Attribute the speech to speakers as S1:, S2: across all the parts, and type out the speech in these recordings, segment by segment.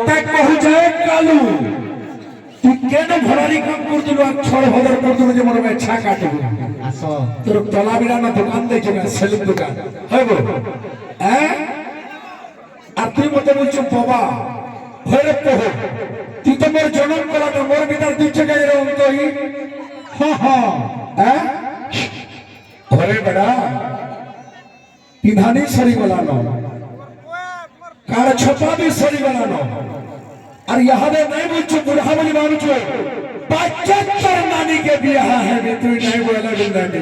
S1: তাই কহু যায় কালু তুই কেন ভরারি কাম করছিল আর ছড় ভদর করছিল যে মোর মেছা কাটব
S2: আস
S1: তোর তলা বিরানা দোকান দেখে না সেলুন দোকান হইব হ্যাঁ আর তুই মতে বলছো বাবা হরে কহ তুই তো মোর জনম কলা তো মোর বিদার দুই জায়গায় এরকম তুই হ্যাঁ ঘরে বেড়া পিধানি সরি গলানো কার ছপা भी সরি গলানো আর ইহাদে নাই বলছো বুড়া বলি মানুছো 75 নানি के বিয়াহ है বে তুই নাই বলা বিন্দানি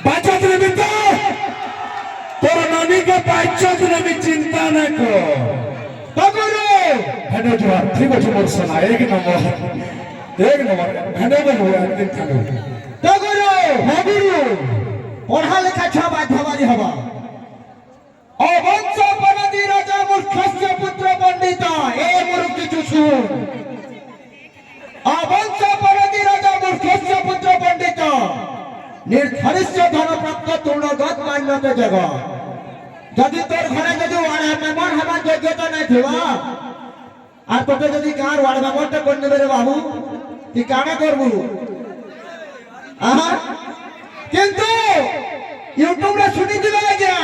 S1: বাচ্চা দিলে বিতো তোর নানি के 75 আমি চিন্তা না কর তগরো হেডো জোয়ার ঠিক আছে মোর সোনা এক নম্বর হেডো বলো একদিন থাকো তগরো হাবিরু
S2: পড়া লেখা ছ বাধ্যবাদী হবা অবংশ বনদি রাজা মূর্খস্য পুত্র পণ্ডিত এ মোর কিছু শুন অবংশ বনদি রাজা মূর্খস্য পুত্র পণ্ডিত নির্ধারিত ধনপ্রাপ্ত তৃণগত মান্যত জগ যদি তোর ঘরে যদি ওয়ার্ড মেম্বার হবার যোগ্যতা নাই থিবা আর তোকে যদি গাঁর ওয়ার্ড মেম্বারটা করে নেবে রে বাবু তুই কানে করবু কিন্তু ইউটিউব রে শুনি দিবে লাগিয়া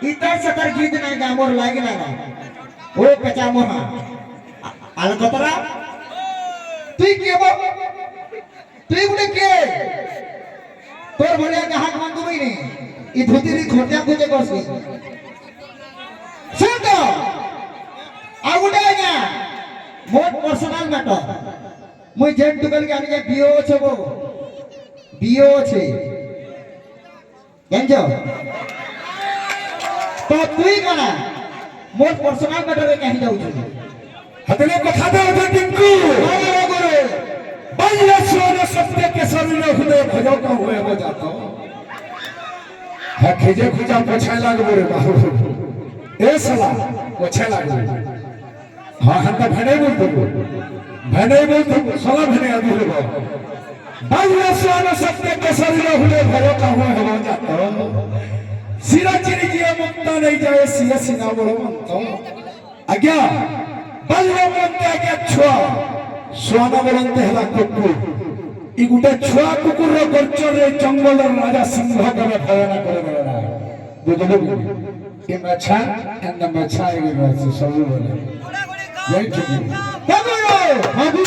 S2: ইতার সতার গীত নাই গামর লাগি লাগা ও পেচা মোহা আল কতরা তুই কে বল তুই গুনে কে তোর ভলিয়া গাহক মানগুবই নি ই ধুতিরি খটিয়া খুঁজে করছি শুন তো আর গুনে আজ্ঞা মোর পার্সোনাল ম্যাটার মুই যেন টুকেল কে আনিকে বিও আছে গো বিও আছে জানছো তো তুই কানা মোর পার্সোনাল ম্যাটারে কাহি যাউছ
S1: হাতলে কথা দে ওঠে টিঙ্কু
S2: আরে গুরু
S1: বাইরে সোনা সত্যে के शरीर हुए भजो का हुए हो जाता है खिजे खुजा पोछाय लागबो रे बाबू ए साला पोछाय लागबो हां हम तो भने बोलतो साला भने आदि होबो বাইরে সোনা সত্যে के शरीर हुए भजो का हुए हो जाता सिरा चिरी किया मुक्ता नहीं जाए सिया सिना बड़ो मंतो आज्ञा बल्ले बोलते आज्ञा छुआ सोना बोलते हला कुकु इ गुटे छुआ कुकुर रो गोचर रे जंगल राजा सिंह करे भयना करे बेरा बुझलो कि मछा एंड मछा ए गयो सब बोले जय छुकी तगरो हाबी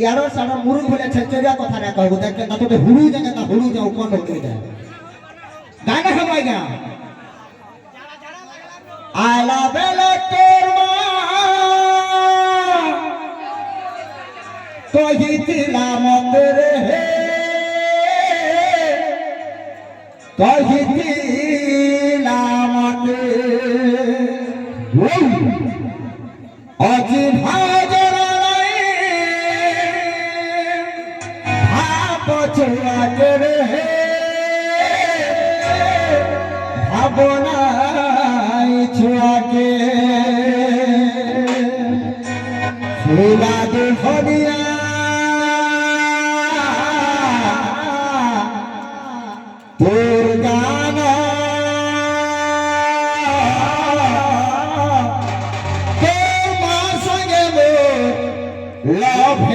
S1: यारो सारा मुरुग भले छचरिया कथा ना कहबो देख ना तो हुरु जगह ना हुरु जाऊ कोन होके दे गाना हमाइगा आला बेला तोर मां कहि तिला मंदिर हे कहि तिला मंदिर अजी भाजर छुआ के रहे भावनाई छुआ के फूला दे हरिया तोर गाना तोर मां संगे वो लव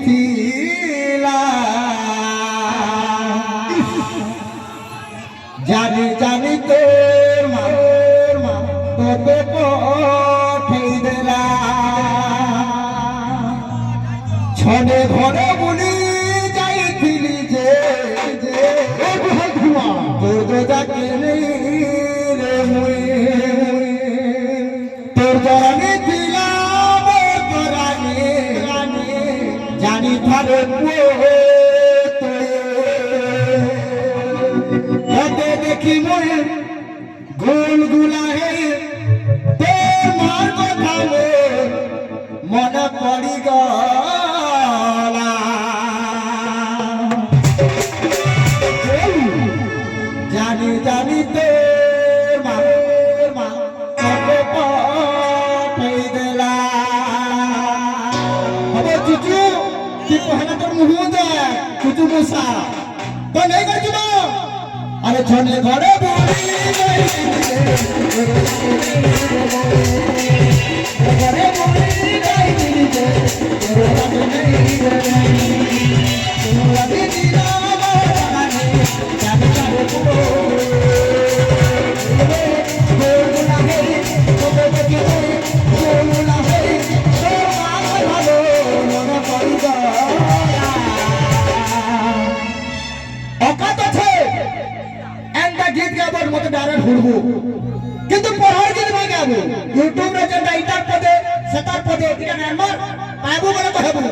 S1: थी जानी जानी तोर मां तो ठेई देला छने घरे बुली जाइथिली जे तोर जो जाके नहीं रे मुई तोर जरानी दिला मोर तोरानी जानी थारे पुओ देखी मोहे गोल गुला है तो मार को थामो मन पड़ी गला जानी जानी तो मार को पई देला अब चुचू कि पहला तो मुंह दे चुचू मुसा
S2: তো নেই করছি না আরে ছনে ঘরে বলি ঘরে বলি গাই দিতে রাতে নেই রে রাতে দিনা বাগানে জানি কারে পুরো গোলা হে তোকে দেখে গোলা হে তোর মা ভালো মনে পড়ি গো অকাত আছে একটা গীত গাবার মতো ডাইরেক্ট ঘুরবো কিন্তু পড়ার গীত না গাবো ইউটিউব রে যেটা ইটার পদে সেটার পদে এটা নাম্বার পাবো বলে কহবো